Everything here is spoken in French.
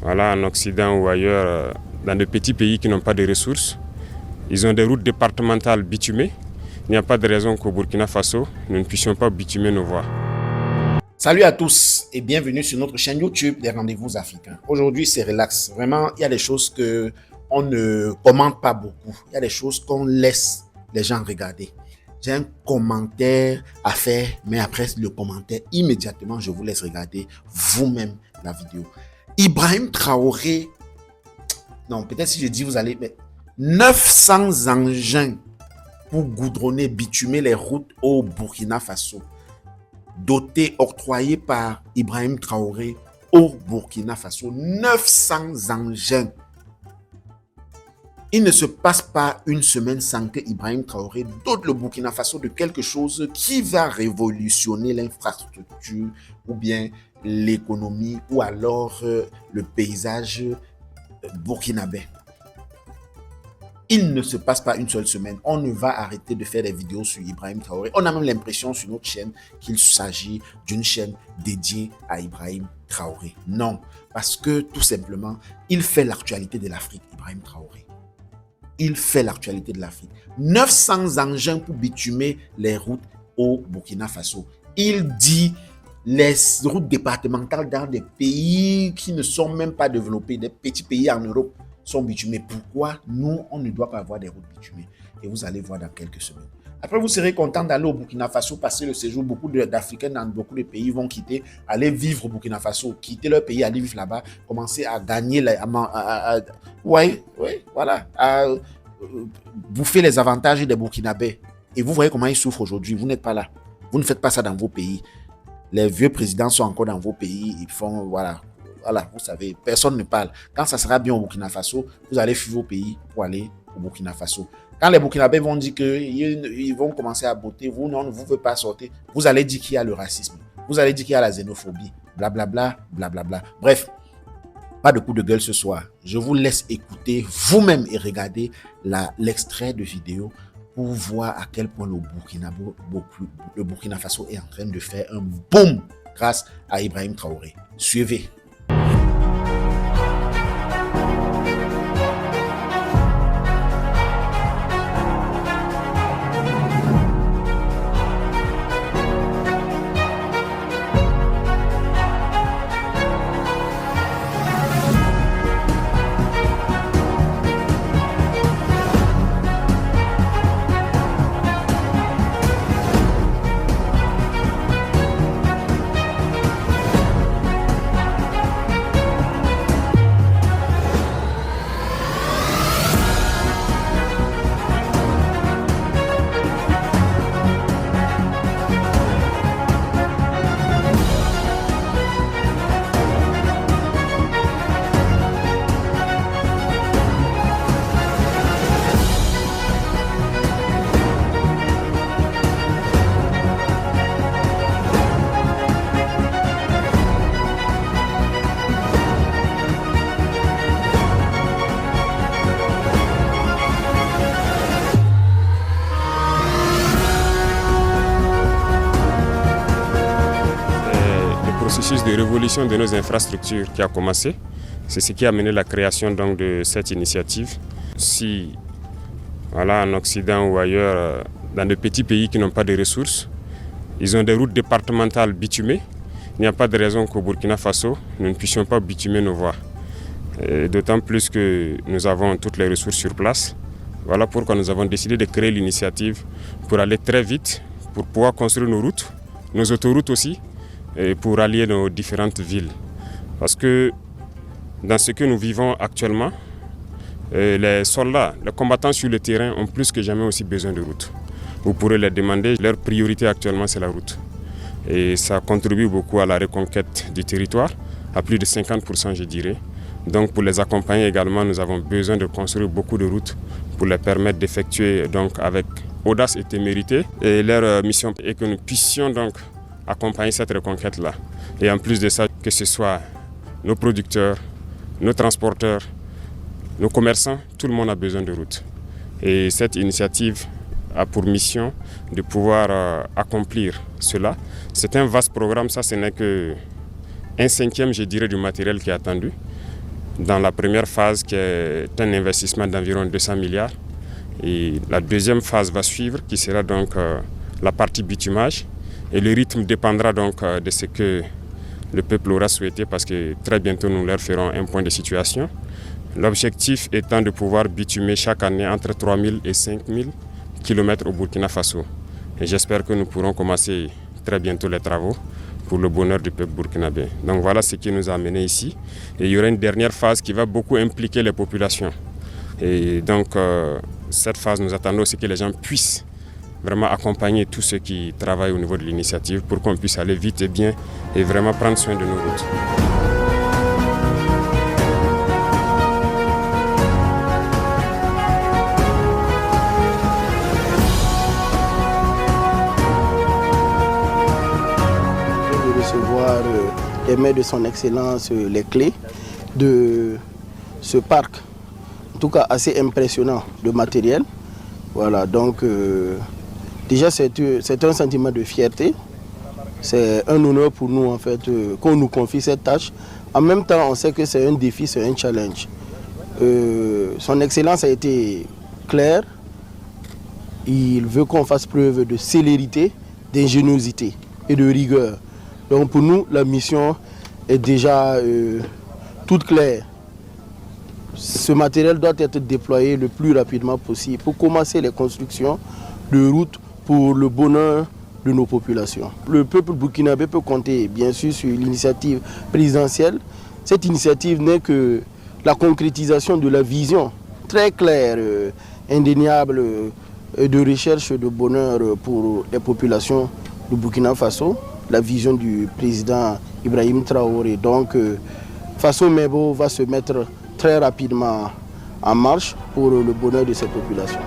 voilà, en Occident ou ailleurs, dans de petits pays qui n'ont pas de ressources. Ils ont des routes départementales bitumées. Il n'y a pas de raison qu'au Burkina Faso, nous ne puissions pas bitumer nos voies. Salut à tous et bienvenue sur notre chaîne YouTube des Rendez-vous Africains. Aujourd'hui, c'est relax. Vraiment, il y a des choses qu'on ne commente pas beaucoup. Il y a des choses qu'on laisse les gens regarder. J'ai un commentaire à faire, mais après le commentaire, immédiatement, je vous laisse regarder vous-même la vidéo. Ibrahim Traoré, non, peut-être si je dis vous allez, mais 900 engins pour goudronner, bitumer les routes au Burkina Faso. Doté, octroyé par Ibrahim Traoré au Burkina Faso. 900 engins. Il ne se passe pas une semaine sans que Ibrahim Traoré dote le Burkina Faso de quelque chose qui va révolutionner l'infrastructure ou bien l'économie ou alors le paysage burkinabé. Il ne se passe pas une seule semaine. On ne va arrêter de faire des vidéos sur Ibrahim Traoré. On a même l'impression sur notre chaîne qu'il s'agit d'une chaîne dédiée à Ibrahim Traoré. Non, parce que tout simplement, il fait l'actualité de l'Afrique, Ibrahim Traoré. Il fait l'actualité de l'Afrique. 900 engins pour bitumer les routes au Burkina Faso. Il dit les routes départementales dans des pays qui ne sont même pas développés, des petits pays en Europe, sont bitumés. Pourquoi nous, on ne doit pas avoir des routes bitumées? Et vous allez voir dans quelques semaines. Après, vous serez content d'aller au Burkina Faso, passer le séjour. Beaucoup d'Africains dans beaucoup de pays vont quitter, aller vivre au Burkina Faso, quitter leur pays, aller vivre là-bas, commencer à gagner, à bouffer les avantages des Burkinabés. Et vous voyez comment ils souffrent aujourd'hui. Vous n'êtes pas là. Vous ne faites pas ça dans vos pays. Les vieux présidents sont encore dans vos pays. Ils font, voilà, vous savez, personne ne parle. Quand ça sera bien au Burkina Faso, vous allez fuir vos pays pour aller au Burkina Faso. Quand les Burkinabés vont dire qu'ils vont commencer à botter, vous ne pouvez pas sortir, vous allez dire qu'il y a le racisme. Vous allez dire qu'il y a la xénophobie. Blablabla, blablabla. Bref, pas de coup de gueule ce soir. Je vous laisse écouter vous-même et regarder l'extrait de vidéo pour voir à quel point le Burkina Faso est en train de faire un boom grâce à Ibrahim Traoré. Suivez. De révolution de nos infrastructures qui a commencé. C'est ce qui a mené la création donc, de cette initiative. Si voilà, en Occident ou ailleurs, dans de petits pays qui n'ont pas de ressources, ils ont des routes départementales bitumées. Il n'y a pas de raison qu'au Burkina Faso, nous ne puissions pas bitumer nos voies. D'autant plus que nous avons toutes les ressources sur place. Voilà pourquoi nous avons décidé de créer l'initiative pour aller très vite, pour pouvoir construire nos routes, nos autoroutes aussi, et pour allier nos différentes villes. Parce que dans ce que nous vivons actuellement, les soldats, les combattants sur le terrain ont plus que jamais aussi besoin de routes. Vous pourrez les demander, leur priorité actuellement c'est la route. Et ça contribue beaucoup à la reconquête du territoire, à plus de 50% je dirais. Donc pour les accompagner également, nous avons besoin de construire beaucoup de routes pour les permettre d'effectuer donc avec audace et témérité. Et leur mission est que nous puissions donc accompagner cette reconquête-là. Et en plus de ça, que ce soit nos producteurs, nos transporteurs, nos commerçants, tout le monde a besoin de routes. Et cette initiative a pour mission de pouvoir accomplir cela. C'est un vaste programme, ça ce n'est qu'un cinquième, je dirais, du matériel qui est attendu. dans la première phase qui est un investissement d'environ 200 milliards. Et la deuxième phase va suivre qui sera donc la partie bitumage. Et le rythme dépendra donc de ce que le peuple aura souhaité parce que très bientôt nous leur ferons un point de situation. L'objectif étant de pouvoir bitumer chaque année entre 3000 et 5000 km au Burkina Faso. Et j'espère que nous pourrons commencer très bientôt les travaux pour le bonheur du peuple burkinabé. Donc voilà ce qui nous a amenés ici. Et il y aura une dernière phase qui va beaucoup impliquer les populations. Et donc cette phase, nous attendons aussi que les gens puissent vraiment accompagner tous ceux qui travaillent au niveau de l'initiative pour qu'on puisse aller vite et bien et vraiment prendre soin de nos routes. Recevoir les mains de son Excellence les clés de ce parc, en tout cas assez impressionnant de matériel. Voilà, donc déjà c'est un sentiment de fierté, c'est un honneur pour nous en fait qu'on nous confie cette tâche. En même temps, on sait que c'est un défi, c'est un challenge. Son Excellence a été clair, il veut qu'on fasse preuve de célérité, d'ingéniosité et de rigueur. Donc pour nous, la mission est déjà toute claire. Ce matériel doit être déployé le plus rapidement possible pour commencer les constructions de routes pour le bonheur de nos populations. Le peuple burkinabé peut compter bien sûr sur l'initiative présidentielle. Cette initiative n'est que la concrétisation de la vision très claire, indéniable de recherche de bonheur pour les populations du Burkina Faso. La vision du président Ibrahim Traoré. Donc, Faso Mebo va se mettre très rapidement en marche pour le bonheur de cette population.